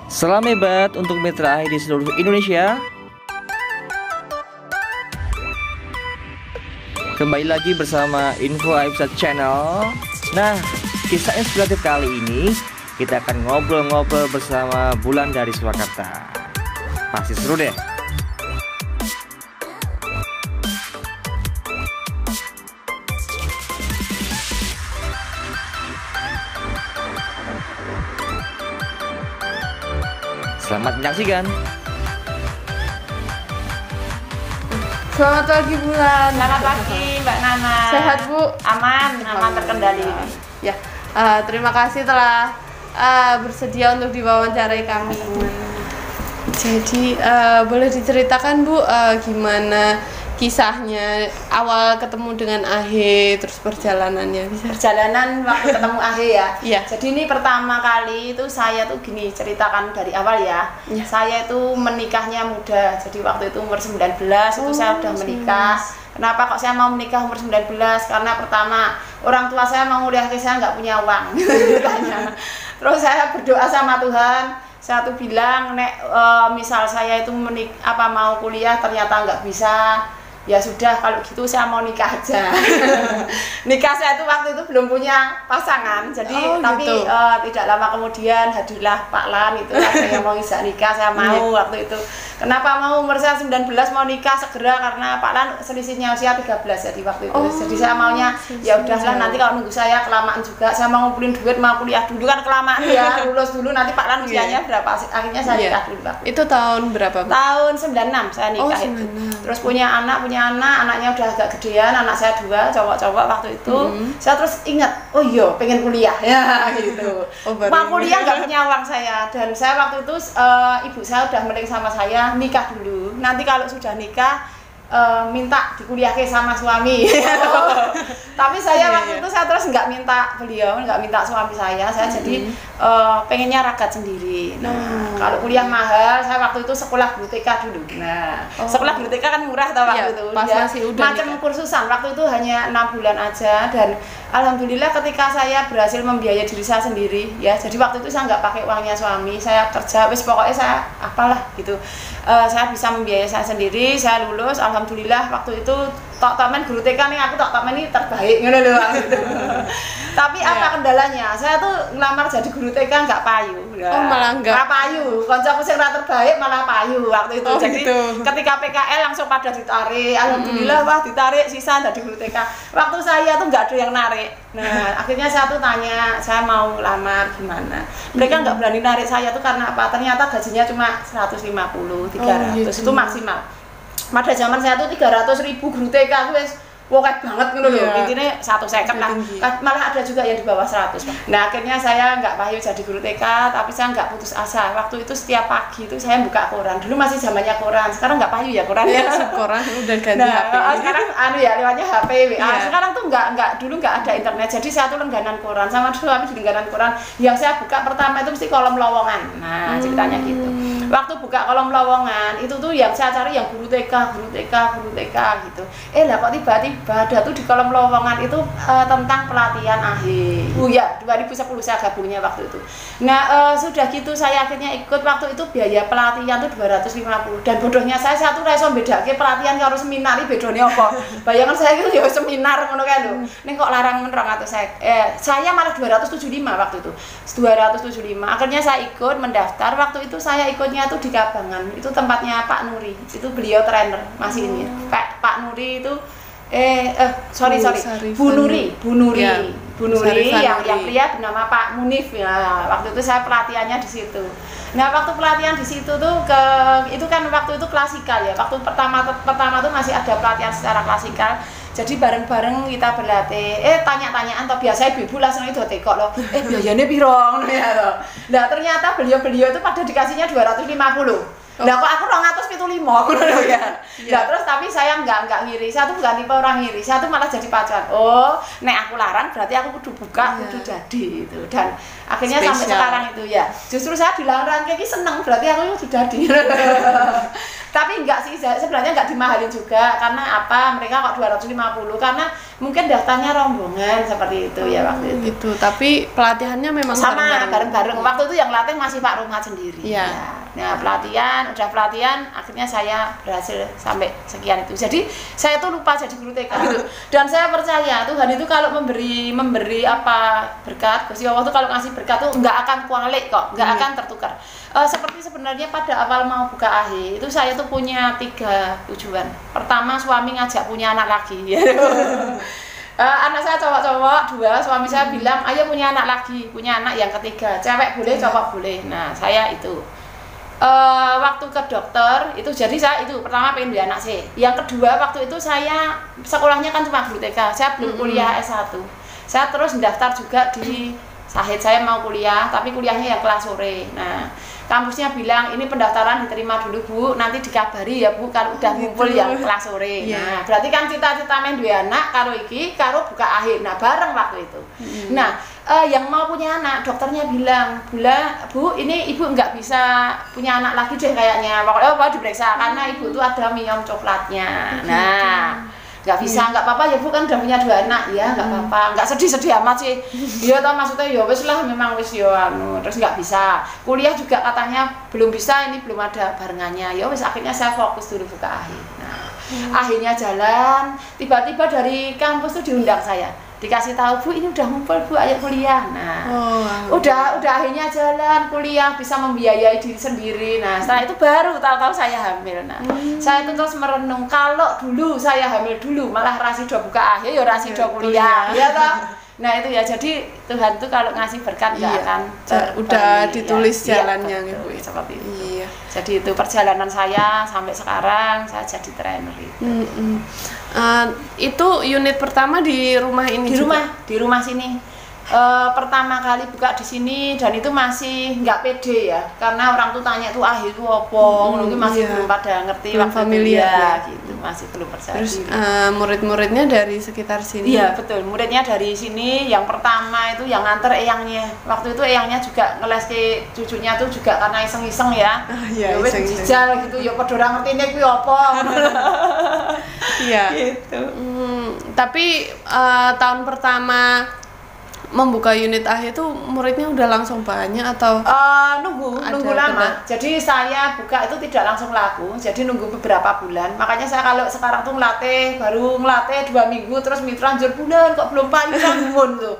Salam hebat untuk mitra AI di seluruh Indonesia. Kembali lagi bersama Info Aibsat Channel. Nah, kisah inspiratif kali ini kita akan ngobrol-ngobrol bersama Bulan dari Surakarta. Pasti seru deh. Selamat menyaksikan. Selamat pagi Bulan. Selamat pagi Mbak Nana. Sehat Bu? Aman terkendali. Ya, terima kasih telah bersedia untuk diwawancarai kami. Jadi boleh diceritakan Bu gimana kisahnya awal ketemu dengan Ahe, terus perjalanannya bisa? Perjalanan waktu ketemu Ahe ya. Iya. Jadi ini pertama kali itu saya tuh gini ceritakan dari awal ya. Iya. Saya itu menikahnya muda. Jadi waktu itu umur 19 itu saya udah menikah. Kenapa kok saya mau menikah umur 19? Karena pertama orang tua saya mau kuliah, saya nggak punya uang. Terus saya berdoa sama Tuhan. Saya tuh bilang, nek misal saya itu mau kuliah ternyata nggak bisa, ya sudah kalau gitu saya mau nikah aja. Nikah saya itu waktu itu belum punya pasangan, jadi tapi gitu. tidak lama kemudian hadirlah Pak Lan, itu ada yang mau ngijak nikah, saya mau waktu itu. Kenapa mau umur saya 19 mau nikah segera, karena Pak Lan selisihnya usia 13 jadi waktu itu. Jadi saya maunya ya udahlah, nanti kalau nunggu saya kelamaan juga, saya mau ngumpulin duit, mau kuliah dulu kan kelamaan ya, lulus dulu nanti Pak Lan usianya berapa, akhirnya saya nikah dulu. Itu tahun berapa Bu? Tahun 96 saya nikah itu. Terus punya anaknya udah agak gedean, anak saya 2 cowok-cowok waktu itu. Saya terus ingat, oh iya pengen kuliah ya gitu. Mau kuliah nggak punya uang saya, dan saya waktu itu ibu saya udah meling sama saya, nikah dulu, nanti kalau sudah nikah minta dikuliahke sama suami. Tapi saya waktu itu saya terus nggak minta beliau, nggak minta suami saya jadi pengennya ragat sendiri. Nah, kalau kuliah mahal, saya waktu itu sekolah guru TK dulu. Nah, sekolah guru TK kan murah tau waktu itu. Pas masih udah macam kursusan waktu itu hanya 6 bulan aja, dan alhamdulillah ketika saya berhasil membiayai diri saya sendiri ya. Jadi waktu itu saya nggak pakai uangnya suami, saya kerja, wis pokoknya saya apalah gitu. Saya bisa membiayai saya sendiri, saya lulus, alhamdulillah waktu itu tok tamen guru TK nih, aku tok tamen ini terbaik ngono lho gitu. Tapi apa kendalanya? Saya tuh ngelamar jadi guru TK nggak payu. Oh, malah enggak. Payu. Kancaku sing ra terbaik malah payu waktu itu. Jadi ketika PKL langsung pada ditarik. Alhamdulillah wah ditarik, sisa jadi guru TK. Waktu saya tuh nggak ada yang narik. Nah, akhirnya saya tuh tanya, saya mau lamar gimana. Mereka nggak berani narik saya tuh karena apa? Ternyata gajinya cuma 150, 300 itu maksimal. Pada zaman saya tuh 300.000 guru TK wes wokeh banget gitu loh. Intinya 150 lah. Malah ada juga yang di bawah 100. Nah, akhirnya saya nggak payu jadi guru TK, tapi saya nggak putus asa. Waktu itu setiap pagi itu saya buka koran. Dulu masih zamannya koran. Sekarang nggak payu ya koran ya. Koran udah ganti HP. Sekarang lewatnya HP, WA. Sekarang tuh dulu nggak ada internet. Jadi saya tuh langganan koran sama suami di langganan koran. Yang saya buka pertama itu mesti kolom lowongan. Nah, ceritanya gitu. Waktu buka kolom lowongan itu tuh yang saya cari yang guru TK gitu. Lah kok tiba-tiba ada tuh di kolom lowongan itu tentang pelatihan Ahe. Ya 2010 saya gabungnya waktu itu. Nah sudah gitu saya akhirnya ikut. Waktu itu biaya pelatihan tuh 250, dan bodohnya saya tuh iso bedake pelatihan karo seminar iki bedone apa. Bayangan saya itu ya seminar ngono kae lho. Ning kok larang men 200 saya malah 275 waktu itu. 275. Akhirnya saya ikut mendaftar. Waktu itu saya ikutnya tuh di Kabangan. Itu tempatnya Pak Nuri. Itu beliau trainer masih ini. Pak Nuri itu sorry Bu Nuri yang pria bernama Pak Munif ya. Waktu itu saya pelatihannya di situ. Nah, waktu pelatihan di situ tuh itu kan waktu itu klasikal ya. Waktu pertama tuh masih ada pelatihan secara klasikal. Jadi bareng-bareng kita berlatih. Tanya-tanyaan atau biasa ibu-ibu langsung itu tekok loh. Biayanya piro ngono ya loh. Nah, ternyata beliau itu pada dikasihnya 250. Lah kok aku 275 ngono lho ya. Lah terus tapi saya enggak ngiri. Saya tuh enggak tipe orang ngiri. Saya tuh malah jadi pacuan. Oh, nek aku larang berarti aku kudu buka, kudu jadi itu. Dan akhirnya sampai sekarang itu ya. Justru saya dilarang kayak seneng, berarti aku sudah jadi. Tapi enggak sih, sebenarnya enggak dimahalin juga. Karena apa? Mereka kok 250 karena mungkin daftarnya rombongan seperti itu ya waktu itu. Gitu. Tapi pelatihannya memang Sama bareng-bareng. Waktu itu yang latih masih Pak Rumah sendiri. Iya. Ya. Nah, udah pelatihan, akhirnya saya berhasil sampai sekian itu. Jadi saya tuh lupa jadi guru TK gitu. Dan saya percaya Tuhan itu kalau memberi apa berkat, Gusti Allah tuh kalau ngasih berkat tuh nggak akan kualik kok, nggak akan tertukar. Seperti sebenarnya pada awal mau buka AHE itu saya tuh punya 3 tujuan. Pertama, suami ngajak punya anak lagi. Anak saya cowok-cowok 2, suami saya bilang ayo punya anak lagi, punya anak yang ketiga, cewek boleh, cowok boleh. Nah saya itu waktu ke dokter itu, jadi saya itu pertama pengen punya anak sih. Yang kedua, waktu itu saya sekolahnya kan cuma guru TK, saya belum kuliah S1. Saya terus mendaftar juga di Sahid, saya mau kuliah tapi kuliahnya yang kelas sore. Nah kampusnya bilang ini pendaftaran diterima dulu Bu, nanti dikabari ya Bu kalau udah ngumpul yang kelas sore. Nah berarti kan cita-cita main dua anak karo iki karo buka AHE. Nah bareng waktu itu. Nah yang mau punya anak, dokternya bilang Bu ini ibu nggak bisa punya anak lagi deh kayaknya, pokoknya mau diperiksa karena ibu tuh ada miom coklatnya. Nah nggak bisa, nggak apa-apa ya Bu, kan udah punya 2 anak ya, nggak apa-apa, nggak sedih-sedih amat sih. Iya tau maksudnya ya wis lah, memang wis yo terus nggak bisa kuliah juga katanya belum bisa, ini belum ada barengannya. Ya wis akhirnya saya fokus dulu buka AHE. Nah akhirnya jalan, tiba-tiba dari kampus tuh diundang saya, dikasih tahu Bu ini udah ngumpul Bu, ayo kuliah. Nah udah akhirnya jalan kuliah, bisa membiayai diri sendiri. Nah setelah itu baru tahu-tahu saya hamil. Nah saya itu terus merenung, kalau dulu saya hamil dulu malah rasido buka AHE ya rasido kuliah ya toh. Nah itu ya, jadi Tuhan tuh kalau ngasih berkat nggak akan udah ditulis jalannya gitu, seperti itu. Iya. Jadi itu perjalanan saya sampai sekarang saya jadi trainer itu. Itu unit pertama di rumah ini di rumah sini. Pertama kali buka di sini dan itu masih nggak pede ya, karena orang tuh tanya tuh AHE itu apa, mungkin masih belum pada ngerti, belum familiar gitu, masih belum percaya. Terus murid-muridnya dari sekitar sini? Iya betul, muridnya dari sini. Yang pertama itu yang nganter eyangnya, waktu itu eyangnya juga ngeles ke cucunya tuh juga karena iseng-iseng ya. Ya wis jijal gitu, ya padha ora ngerti nek kuwi apa. Iya. Gitu. Tapi tahun pertama membuka unit AHE itu muridnya udah langsung banyak atau nunggu lama. Jadi saya buka itu tidak langsung laku, jadi nunggu beberapa bulan. Makanya saya kalau sekarang tuh baru ngelatih 2 minggu terus mitra anjur bulan kok belum payu sambun tuh.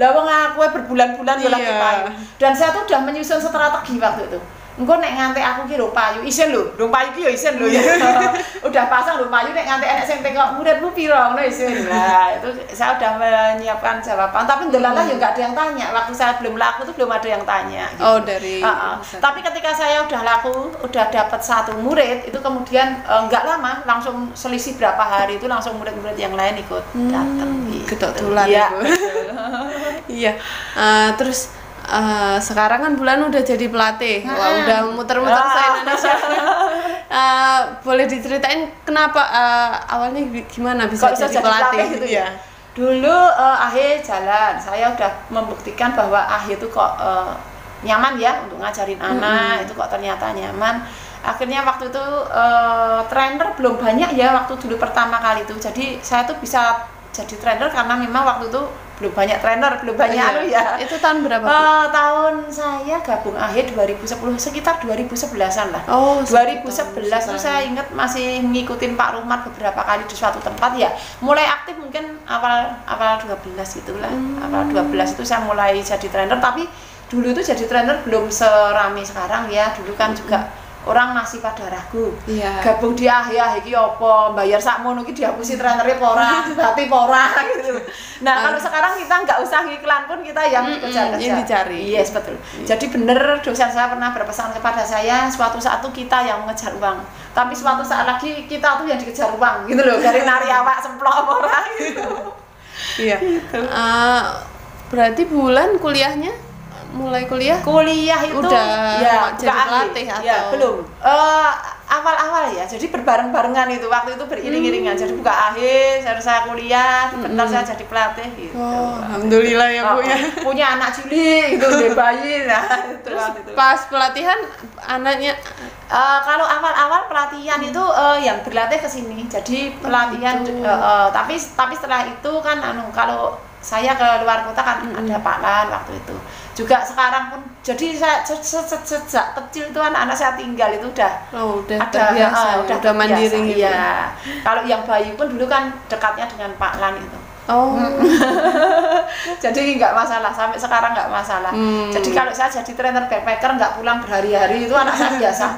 Lah wong aku berbulan-bulan yo lagi payu. Dan saya tuh udah menyusun strategi waktu itu. Engko nek nganti aku ki lho payu isin lho, dong payu ki yo isin lho ya. Udah pasang lho payu, nek nganti enek sing tengok muridmu pira ngono isin. Nah, itu saya udah menyiapkan jawaban, tapi ndelalah ya enggak ada yang tanya. Waktu saya belum laku tuh belum ada yang tanya gitu. Oh, dari Tapi ketika saya udah laku, udah dapat 1 murid, itu kemudian enggak lama langsung selisih berapa hari itu langsung murid-murid yang lain ikut datang gitu. Kebetulan ya, Bu. Iya. Terus sekarang kan Bulan udah jadi pelatih, udah muter-muter se-Indonesia. Boleh diceritain kenapa awalnya gimana bisa jadi pelatih gitu ya? Dulu AHE jalan, saya udah membuktikan bahwa AHE itu kok nyaman ya untuk ngajarin anak, itu kok ternyata nyaman. Akhirnya waktu itu trainer belum banyak ya waktu dulu pertama kali itu, jadi saya tuh bisa jadi trainer karena memang waktu itu belum banyak trainer, belum banyak ya. Itu tahun berapa? Tahun saya gabung AHE 2010, sekitar 2011-an lah. 2011 tuh saya ingat masih ngikutin Pak Rumat beberapa kali di suatu tempat ya. Mulai aktif mungkin awal 12 gitulah. Awal 12 itu saya mulai jadi trainer, tapi dulu itu jadi trainer belum serame sekarang ya. Dulu kan juga orang masih pada ragu. Gabung di AHE iki apa, bayar sakmono iki dihapusi trainernya pora, berarti pora gitu. Nah, kalau sekarang kita nggak usah ngiklan pun kita yang dikejar-kejar. Yang dicari. Yes, betul. Jadi bener dosen saya pernah berpesan kepada saya, suatu saat tuh kita yang mengejar uang, tapi suatu saat lagi kita tuh yang dikejar uang gitu loh, dari nari awak semplok pora gitu. Iya. Gitu. Berarti Bulan kuliahnya kuliah itu udah ya jadi pelatih atau ya belum. awal-awal ya, jadi berbareng-barengan itu, waktu itu beriring-iringan, jadi buka akhir, saya kuliah, bentar saya jadi pelatih gitu. Oh, alhamdulillah ya Bu ya. Punya anak cilik gitu, udah bayi, nah terus pas pelatihan anaknya kalau awal-awal pelatihan itu yang berlatih ke sini, jadi pelatihan tapi setelah itu kan kalau saya ke luar kota kan ada Pak Lan waktu itu. Juga sekarang pun, jadi saya sejak kecil itu anak-anak saya tinggal itu udah ada terbiasa, udah mandiri gitu. Iya. Kalau yang bayi pun dulu kan dekatnya dengan Pak Lan itu. Oh. Jadi nggak masalah, sampai sekarang nggak masalah. Jadi kalau saya jadi trainer backpacker nggak pulang berhari-hari itu anak saya biasa.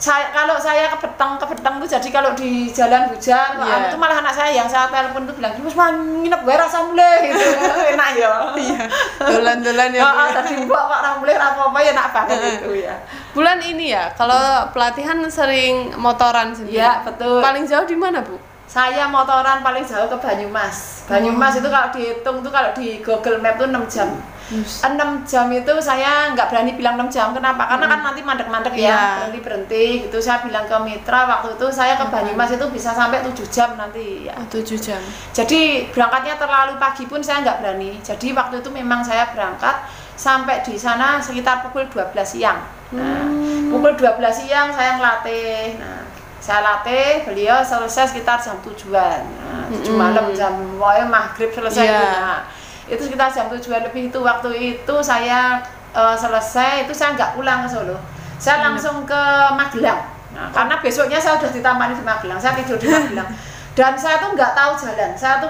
Kalau saya ke Beteng tuh, jadi kalau di jalan hujan itu malah anak saya yang saya telepon tuh bilang, "Mas, nginep gue rasa mulai." gitu. Enak ya. Iya. Dolan-dolan ya. Tadi mbok kok ra mulai apa-apa ya enak banget itu ya. Bulan ini ya, kalau pelatihan sering motoran sendiri. Iya, betul. Paling jauh di mana, Bu? Saya motoran paling jauh ke Banyumas. Banyumas itu kalau dihitung tuh kalau di Google Map tuh 6 jam. 6 jam itu saya nggak berani bilang 6 jam, kenapa? Karena kan nanti mandek-mandek ya, berhenti gitu. Saya bilang ke mitra waktu itu saya ke Banyumas itu bisa sampai 7 jam nanti ya. 7 jam. Jadi berangkatnya terlalu pagi pun saya nggak berani. Jadi waktu itu memang saya berangkat sampai di sana sekitar pukul 12 siang. Nah, pukul 12 siang saya ngelatih. Nah, saya latih, beliau selesai sekitar jam 7-an. Nah, 7 malam jam maghrib selesai itu. Nah, itu sekitar jam 7-an lebih itu. Waktu itu saya selesai, itu saya nggak pulang ke Solo. Saya langsung ke Magelang. Nah, karena besoknya saya sudah ditamani di Magelang, saya tidur di Magelang. Dan saya tuh nggak tahu jalan. Saya tuh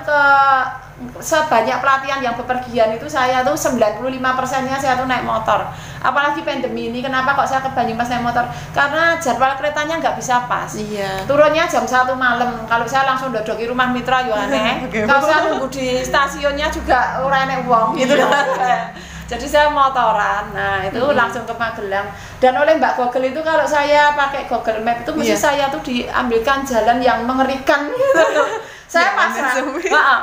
sebanyak pelatihan yang bepergian itu saya tuh 95%-nya saya tuh naik motor. Apalagi pandemi ini, kenapa kok saya ke Banyumas naik motor? Karena jadwal keretanya nggak bisa pas. Iya. Turunnya jam 1 malam. Kalau saya langsung dodoki rumah mitra yo aneh. Kalau saya nunggu di stasiunnya juga ora enek wong gitu. Jadi saya motoran, nah itu langsung ke Magelang. Dan oleh Mbak Google itu kalau saya pakai Google Map itu mesti saya tuh diambilkan jalan yang mengerikan gitu. Saya pasrah.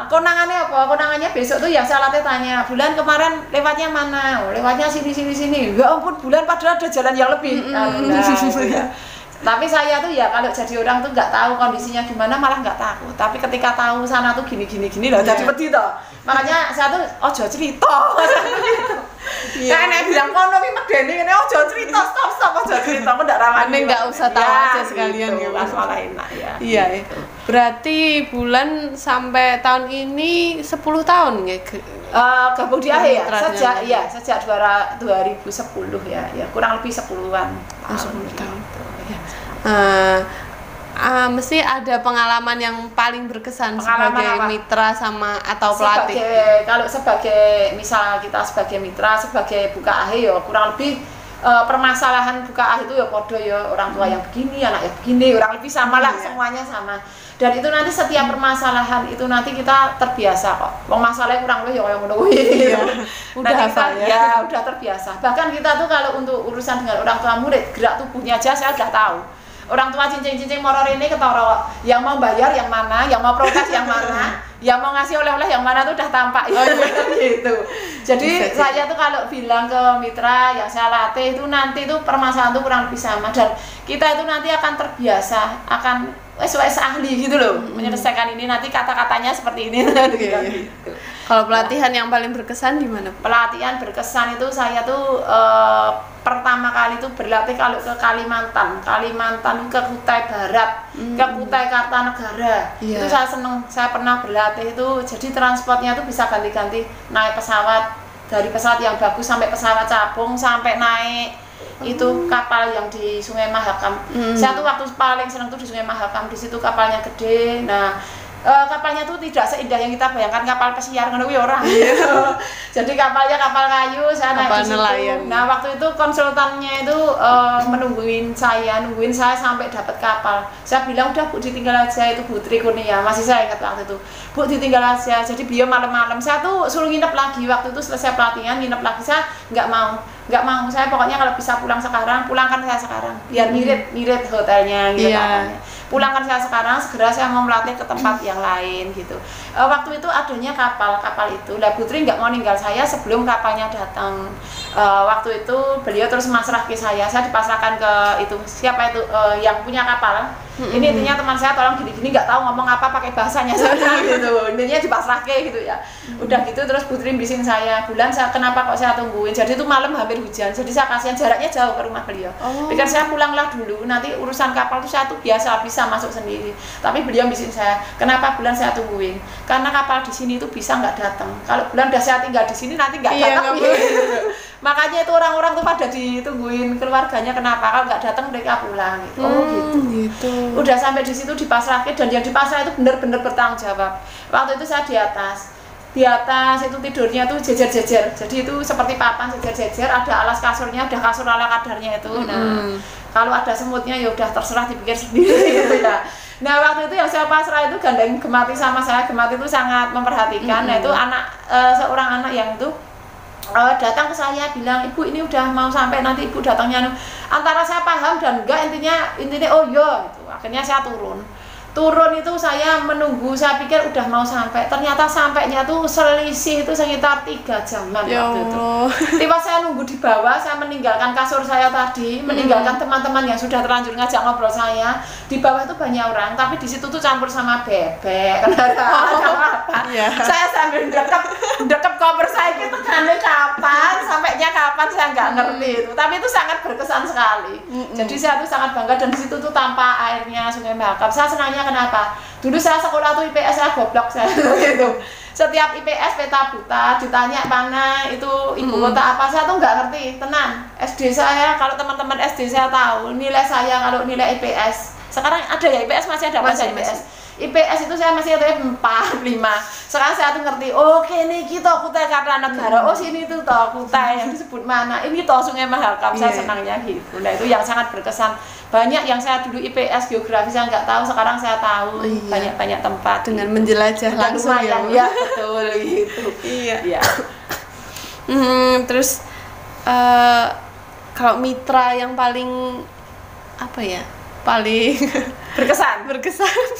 Konangannya apa? Konangannya besok tuh yang saya latih tanya, "Bulan kemarin lewatnya mana?" "Oh, lewatnya sini. Ya ampun, Bulan padahal ada jalan yang lebih. Tapi saya tuh ya kalau jadi orang tuh nggak tahu kondisinya gimana malah nggak takut. Tapi ketika tahu sana tuh gini loh, jadi wedi toh. Makanya saya tuh ojo cerita. Nek bilang kono ki medeni ngene ojo cerita, stop ojo cerita, kok ndak ramah. Aneh nggak usah tahu aja sekalian gitu, kan malah enak ya. Iya. Berarti Bulan sampai tahun ini 10 tahun ya. Gabung di AHE ya, sejak 2010 ya, kurang lebih 10-an. 10 tahun. Mesti ada pengalaman yang paling berkesan sebagai mitra sama atau pelatih. Kalau sebagai misal kita sebagai mitra, sebagai buka AHE ya kurang lebih permasalahan buka AHE itu ya podo ya, orang tua yang begini, anak yang begini, kurang lebih sama lah, semuanya sama. Dan itu nanti setiap permasalahan itu nanti kita terbiasa kok. Wong masalahnya kurang lebih ya kayak ngono kuwi. Udah hafal ya, udah terbiasa. Bahkan kita tuh kalau untuk urusan dengan orang tua murid, gerak tubuhnya aja saya udah tahu. Orang tua cincin-cincin moro rene ketara, yang mau bayar yang mana, yang mau protes yang mana, yang mau ngasih oleh-oleh yang mana tuh udah tampak ya. Gitu. Jadi saya tuh kalau bilang ke mitra yang saya latih itu nanti tuh permasalahan tuh kurang lebih sama, dan kita itu nanti akan terbiasa, akan wes ahli gitu loh menyelesaikan ini, nanti kata-katanya seperti ini. Gitu. Kalau pelatihan yang paling berkesan di mana? Pelatihan berkesan itu saya tuh pertama kali tuh berlatih kalau ke Kalimantan ke Kutai Barat, ke Kutai Kartanegara. Itu saya seneng, saya pernah berlatih itu, jadi transportnya tuh bisa ganti-ganti, naik pesawat, dari pesawat yang bagus sampai pesawat capung, sampai naik itu kapal yang di Sungai Mahakam. Saya tuh waktu paling seneng tuh di Sungai Mahakam, di situ kapalnya gede. Nah, kapalnya tuh tidak seindah yang kita bayangkan kapal pesiar ngono kuwi ora. Jadi kapalnya kapal kayu, saya naik di situ. Nelayan. Nah, waktu itu konsultannya itu nungguin saya sampai dapat kapal. Saya bilang udah Bu ditinggal aja, itu Bu Tri Kurnia, masih saya ingat waktu itu. Bu ditinggal aja. Jadi beliau malam-malam saya tuh suruh nginep lagi, waktu itu selesai pelatihan nginep lagi, saya nggak mau. Saya pokoknya kalau bisa pulang sekarang, pulangkan saya sekarang biar mirip hotelnya gitu. pulangkan saya sekarang, segera saya mau melatih ke tempat yang lain gitu. Waktu itu adanya kapal itu, lah Putri nggak mau ninggal saya sebelum kapalnya datang. Waktu itu beliau terus masrah ke saya dipasrahkan ke itu siapa itu yang punya kapal. Ini intinya teman saya tolong gini-gini, nggak tahu ngomong apa pakai bahasanya saya gitu. Intinya dipasrahke gitu ya. Udah gitu terus Putri bising saya, Bulan saya kenapa kok saya tungguin. Jadi itu malam hampir hujan. Jadi saya kasihan jaraknya jauh ke rumah beliau. Pikir saya pulanglah dulu, nanti urusan kapal itu saya tuh biasa bisa masuk sendiri. Tapi beliau bising saya, kenapa Bulan saya tungguin? Karena kapal di sini itu bisa nggak datang. Kalau Bulan udah saya tinggal di sini nanti nggak datang. Makanya itu orang-orang tuh pada ditungguin keluarganya, kenapa kalau nggak datang mereka pulang gitu. Gitu. Udah sampai di situ dipasrahkan, dan yang dipasrah itu benar-benar bertanggung jawab. Waktu itu saya di atas itu tidurnya tuh jejer-jejer, jadi itu seperti papan jejer-jejer, ada alas kasurnya, ada kasur ala kadarnya itu. Nah kalau ada semutnya ya udah terserah dipikir sendiri gitu ya. Nah waktu itu yang saya pasrah itu gandeng Gemati sama saya. Gemati itu sangat memperhatikan. Nah itu seorang anak yang itu datang ke saya bilang, ibu ini udah mau sampai, nanti ibu datangnya. Antara saya paham dan enggak, intinya oh iya gitu. Akhirnya saya turun itu saya menunggu, saya pikir udah mau sampai, ternyata sampainya tuh selisih itu sekitar 3 jaman waktu itu. Tiba saya nunggu di bawah, saya meninggalkan kasur saya tadi, meninggalkan teman-teman yang sudah terlanjur ngajak ngobrol saya. Di bawah itu banyak orang, tapi di situ tuh campur sama bebek, Saya sambil dekep koper saya itu kapan, sampainya kapan saya nggak ngerti itu. Tapi itu sangat berkesan sekali. Jadi saya tuh sangat bangga, dan di situ tuh tanpa airnya Sungai Mahakam. Saya senangnya kenapa? Dulu saya sekolah tuh IPS saya goblok saya gitu. Setiap IPS peta buta, ditanya mana itu ibu kota apa, saya tuh nggak ngerti. Tenang, SD saya, kalau teman-teman SD saya tahu nilai saya kalau nilai IPS. Sekarang ada ya IPS, masih ada bahasa IPS. IPS itu saya masih ada 4, 5. Sekarang saya tuh ngerti, oke nih kita Kutai Kartanegara, oh sini tuh toh Kutai yang disebut mana, ini toh Sungai Mahakam. Saya senangnya gitu. Nah itu yang sangat berkesan. Banyak yang saya dulu IPS geografi saya nggak tahu, sekarang saya tahu banyak tempat dengan menjelajah langsung ya betul gitu. Iya. Terus kalau mitra yang paling apa ya, paling berkesan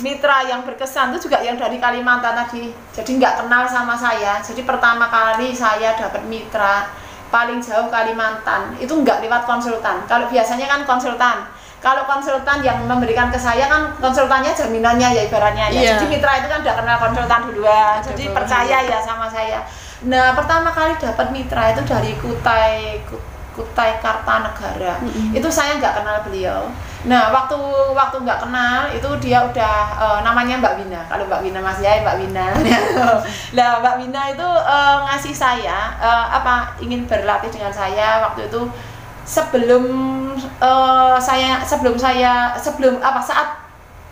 mitra yang berkesan itu juga yang dari Kalimantan tadi. Jadi nggak kenal sama saya, jadi pertama kali saya dapat mitra paling jauh Kalimantan itu nggak lewat konsultan. Kalau biasanya kan konsultan, kalau konsultan yang memberikan ke saya kan konsultannya jaminannya ya ibaratnya ya. Jadi mitra itu kan udah kenal konsultan duluan, jadi percaya ya sama saya. Nah pertama kali dapat mitra itu dari Kutai Kartanegara. Itu saya nggak kenal beliau. Nah waktu nggak kenal itu dia udah namanya Mbak Wina. Kalau Mbak Wina masih ya Mbak Wina. Nah Mbak Wina itu ngasih saya ingin berlatih dengan saya waktu itu sebelum saat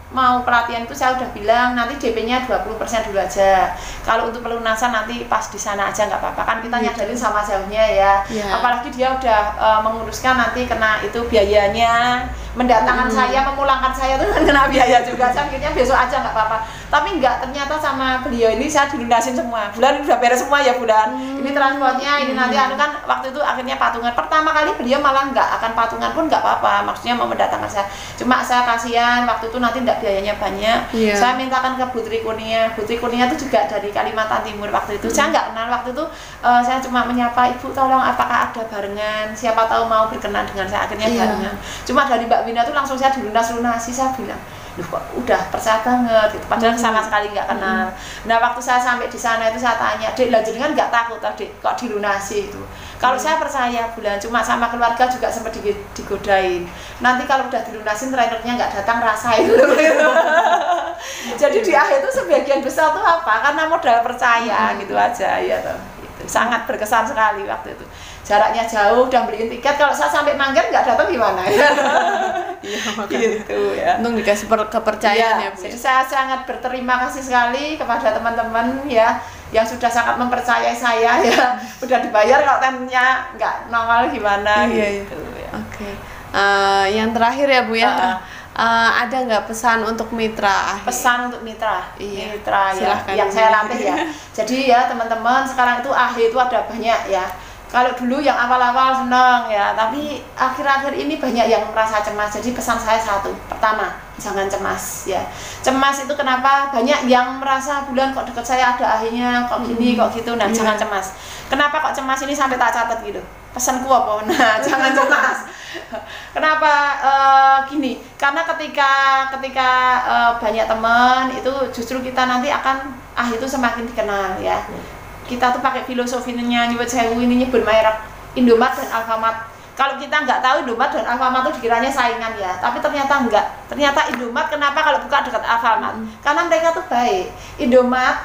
mau pelatihan itu saya udah bilang nanti DP-nya 20% dulu aja. Kalau untuk pelunasan nanti pas di sana aja nggak apa-apa, kan kita nyadarin sama jauhnya ya. Apalagi dia udah menguruskan nanti kena itu biayanya, mendatangkan saya, memulangkan saya itu kan kena biaya juga. Saya pikirnya besok aja nggak apa-apa. Tapi nggak, ternyata sama beliau ini saya dilunasin semua. Bulan udah beres semua ya Bulan. Ini transportnya, ini nanti kan waktu itu akhirnya patungan. Pertama kali beliau malah nggak akan patungan pun nggak apa-apa. Maksudnya mau mendatangkan saya. Cuma saya kasihan waktu itu nanti biayanya banyak. Saya mintakan ke Putri Kurnia. Putri Kurnia itu juga dari Kalimantan Timur waktu itu. Saya nggak kenal waktu itu. Saya cuma menyapa, ibu tolong apakah ada barengan, siapa tahu mau berkenan dengan saya. Akhirnya barengan. Cuma dari Mbak Wina itu langsung saya dilunasi. Saya bilang, loh kok udah percaya banget gitu. Padahal sama sekali nggak kenal. Nah waktu saya sampai di sana itu saya tanya, Dek lah jenengan nggak takut tadi kok dilunasi itu? Kalau saya percaya Bulan, cuma sama keluarga juga sempat digodain. Nanti kalau udah dilunasin trainernya nggak datang, rasain dulu. Jadi di akhir itu sebagian besar tuh apa? Karena modal percaya gitu aja ya toh. Gitu. Sangat berkesan sekali waktu itu. Jaraknya jauh, udah beliin tiket. Kalau saya sampai Manggar nggak datang gimana ya? Gitu ya. Untung dikasih kepercayaan ya Bu. Jadi saya sangat berterima kasih sekali kepada teman-teman ya yang sudah sangat mempercayai saya ya. Udah dibayar, kalau temnya nggak nongol gimana gitu ya. Oke. Yang terakhir ya Bu ya. Ada nggak pesan untuk mitra? Pesan untuk mitra, mitra silahkan yang saya latih ya. Jadi ya teman-teman, sekarang itu itu ada banyak ya. Kalau dulu yang awal-awal seneng ya, tapi akhir-akhir ini banyak yang merasa cemas. Jadi pesan saya satu, pertama, jangan cemas ya. Cemas itu kenapa? Banyak yang merasa bulan kok deket saya ada akhirnya, kok gini, kok gitu. Nah, jangan cemas. Kenapa kok cemas ini sampai tak catat gitu? Pesanku apa? Nah, jangan cemas. Kenapa gini? Karena ketika banyak teman itu justru kita nanti akan itu semakin dikenal ya. Kita tuh pakai filosofinya nyebut sewu ini nyebut merek Indomaret dan Alfamart. Kalau kita nggak tahu Indomaret dan Alfamart itu dikiranya saingan ya, tapi ternyata enggak. Ternyata Indomaret kenapa kalau buka dekat Alfamart? Karena mereka tuh baik. Indomaret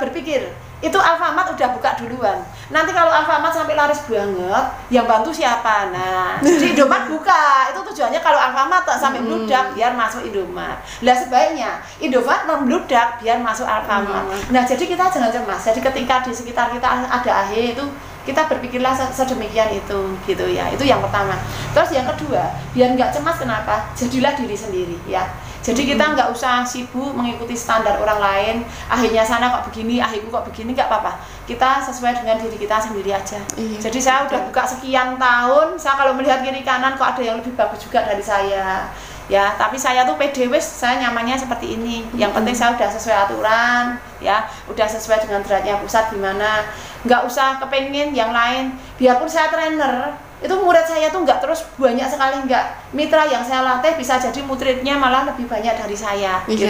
berpikir itu Alfamart udah buka duluan. Nanti kalau Alfamart sampai laris banget, yang bantu siapa? Nah, jadi Indomaret buka. Itu tujuannya kalau Alfamart tak sampai meludak biar masuk Indomaret. Lah sebaiknya Indomaret membludak biar masuk Alfamart. Nah, jadi kita jangan cemas. Jadi ketika di sekitar kita ada AHE itu kita berpikirlah sedemikian itu gitu ya. Itu yang pertama. Terus yang kedua, biar nggak cemas kenapa? Jadilah diri sendiri ya. Jadi kita nggak usah sibuk mengikuti standar orang lain. Akhirnya sana kok begini, akhirku kok begini, nggak apa-apa. Kita sesuai dengan diri kita sendiri aja. Jadi saya udah buka sekian tahun, saya kalau melihat kiri kanan kok ada yang lebih bagus juga dari saya. Ya, tapi saya tuh pede wis, saya nyamannya seperti ini. Yang penting saya udah sesuai aturan, ya, udah sesuai dengan derajatnya pusat gimana. Nggak usah kepengen yang lain. Biarpun saya trainer, itu murid saya tuh nggak terus banyak sekali, nggak. Mitra yang saya latih bisa jadi muridnya malah lebih banyak dari saya. Gitu.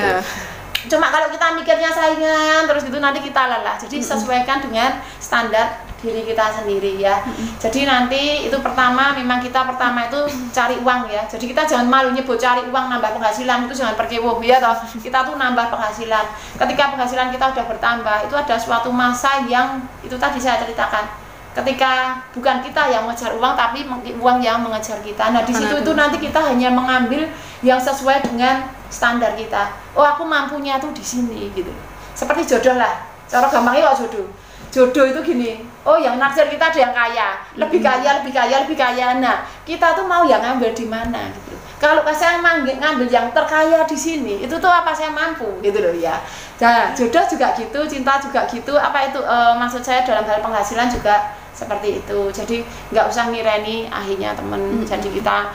Cuma kalau kita mikirnya saingan terus gitu nanti kita lelah. Jadi sesuaikan dengan standar diri kita sendiri ya. Jadi nanti itu pertama memang kita pertama itu cari uang ya. Jadi kita jangan malu nyebut cari uang nambah penghasilan, itu jangan perkewo ya toh. Kita tuh nambah penghasilan. Ketika penghasilan kita udah bertambah, itu ada suatu masa yang itu tadi saya ceritakan. Ketika bukan kita yang mengejar uang tapi uang yang mengejar kita. Nah, di situ itu nanti kita hanya mengambil yang sesuai dengan standar kita. Oh, aku mampunya tuh di sini gitu. Seperti jodoh lah. Cara gampangnya kok jodoh. Jodoh itu gini, oh yang naksir kita ada yang kaya, lebih kaya, lebih kaya, lebih kaya. Nah, kita tuh mau yang ngambil di mana gitu. Kalau saya ngambil yang terkaya di sini, itu tuh apa saya mampu gitu loh ya. Nah, jodoh juga gitu, cinta juga gitu. Apa itu maksud saya dalam hal penghasilan juga seperti itu. Jadi nggak usah ngireni akhirnya temen. Jadi kita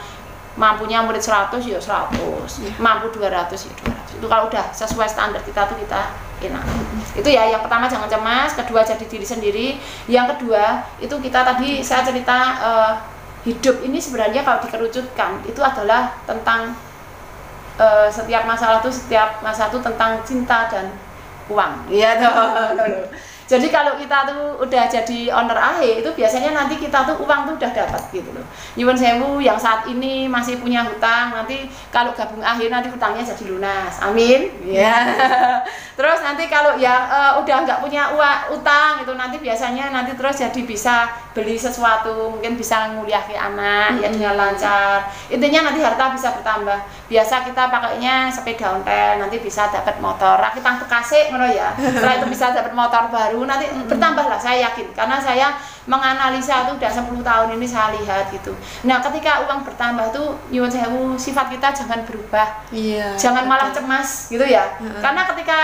mampunya murid 100 ya 100, mampu 200 ya 200. Itu kalau udah sesuai standar kita tuh kita enak. Itu ya yang pertama jangan cemas, kedua jadi diri sendiri. Yang kedua itu kita tadi saya cerita hidup ini sebenarnya kalau dikerucutkan itu adalah tentang setiap masalah itu tentang cinta dan uang. Iya toh. Jadi kalau kita tuh udah jadi owner AHE itu biasanya nanti kita tuh uang tuh udah dapat gitu loh. Nyuwun sewu yang saat ini masih punya hutang, nanti kalau gabung AHE nanti hutangnya jadi lunas. Amin. Ya. Terus nanti kalau yang udah nggak punya utang itu nanti biasanya nanti terus jadi bisa beli sesuatu, mungkin bisa nguliah ke anak ya dengan lancar. Intinya nanti harta bisa bertambah. Biasa kita pakainya sepeda ontel, nanti bisa dapat motor. Rakit bekasik ngono ya. Setelah itu bisa dapat motor baru, nanti bertambah lah saya yakin. Karena saya menganalisa itu udah 10 tahun ini saya lihat gitu. Nah, ketika uang bertambah itu nyuwun sewu sifat kita jangan berubah. Iya. Jangan malah cemas gitu ya. Karena ketika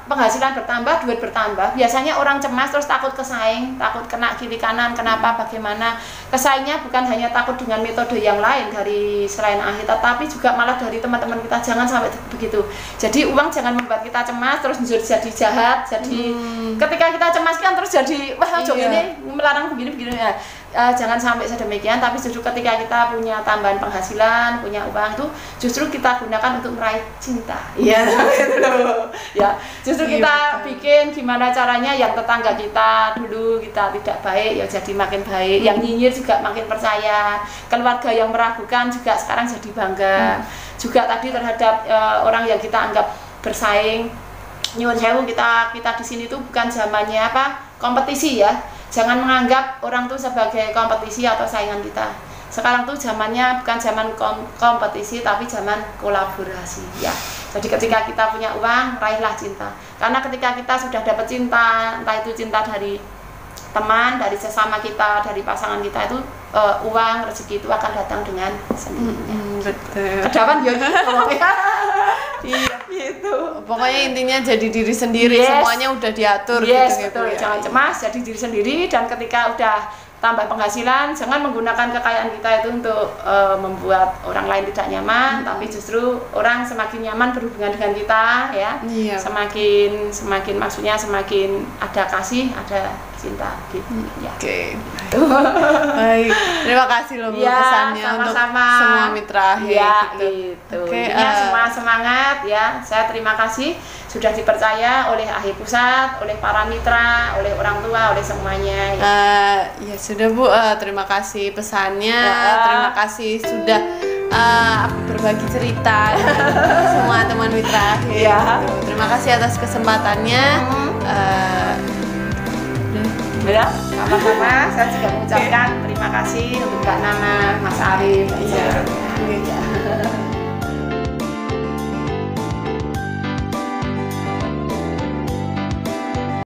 penghasilan bertambah, duit bertambah, biasanya orang cemas terus takut kesaing, takut kena kiri kanan, kenapa bagaimana. Kesaingnya bukan hanya takut dengan metode yang lain dari selain AHE, tapi juga malah dari teman-teman kita. Jangan sampai begitu. Jadi uang jangan membuat kita cemas terus jadi jahat. Jadi ketika kita cemas kan terus jadi wah ini melarang begini ya. Jangan sampai sedemikian, tapi justru ketika kita punya tambahan penghasilan, punya uang itu justru kita gunakan untuk meraih cinta. Iya, ya. Justru kita bikin gimana caranya yang tetangga kita dulu kita tidak baik ya jadi makin baik, yang nyinyir juga makin percaya, keluarga yang meragukan juga sekarang jadi bangga. Juga tadi terhadap orang yang kita anggap bersaing. Nyuwun sewu kita di sini tuh bukan zamannya kompetisi ya. Jangan menganggap orang tuh sebagai kompetisi atau saingan kita. Sekarang tuh zamannya bukan zaman kompetisi tapi zaman kolaborasi ya. Jadi ketika kita punya uang, raihlah cinta. Karena ketika kita sudah dapat cinta, entah itu cinta dari teman, dari sesama kita, dari pasangan kita itu uang, rezeki itu akan datang dengan sendirinya. Betul. Kedapan ya. Iya, gitu. Pokoknya intinya jadi diri sendiri, Yes. semuanya udah diatur Yes, gitu betul. ya. Jangan cemas, jadi diri sendiri, dan ketika udah tambah penghasilan, jangan menggunakan kekayaan kita itu untuk membuat orang lain tidak nyaman, tapi justru orang semakin nyaman berhubungan dengan kita, ya. Iya. Semakin maksudnya semakin ada kasih, ada cinta gitu. Ya. Oke. Baik. Terima kasih loh Bu Ya, pesannya untuk sama-sama. semua mitra Ahe Ya, gitu. gitu. Oke, Intinya semua semangat ya. Saya terima kasih sudah dipercaya oleh Ahe Pusat, oleh para mitra, oleh orang tua, oleh semuanya. Ya. Ya sudah Bu, terima kasih pesannya, Ya. terima kasih sudah berbagi cerita dengan semua teman mitra Ahe. Ya. Gitu. Terima kasih atas kesempatannya. Ya, sama-sama. Saya juga mengucapkan terima kasih untuk Kak Nana, Mas Arif. Iya.